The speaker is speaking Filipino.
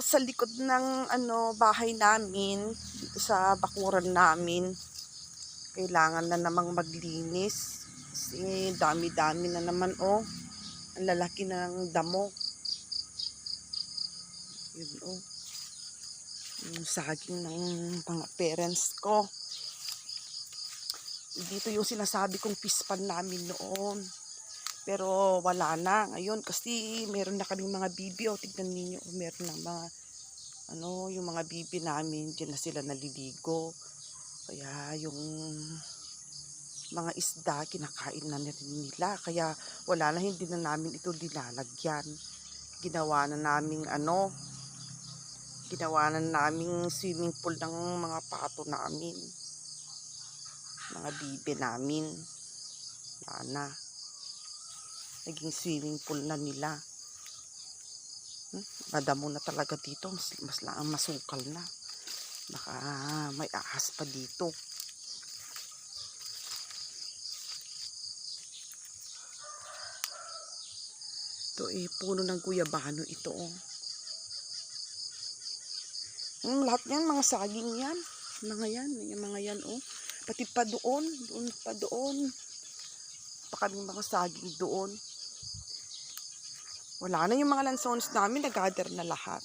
ako sa likod ng bahay namin, dito sa bakuran namin. Kailangan na namang maglinis. Kasi dami-dami na naman Ang lalaki na ng damo. Yun yung saging ng mga parents ko. Dito yung sinasabi kong pispan namin noon. Pero wala na ngayon kasi meron na kaming mga bibi. Tignan ninyo, meron na mga yung mga bibi namin, diyan na sila naliligo. Kaya yung mga isda kinakain na rin nila. Kaya wala na, hindi na namin ito nilalagyan. Ginawa na naming swimming pool ng mga pato namin. Mga bibi namin. Wala na. Naging swimming pool na nila. Madamo na talaga dito. Mas masukal na. Baka may ahas pa dito. Ito puno ng guyabano ito lahat yan, mga saging yan. Yung mga yan Pati pa doon pa kaming mga saging doon. Wala na yung mga lansones namin, nag-gather na lahat.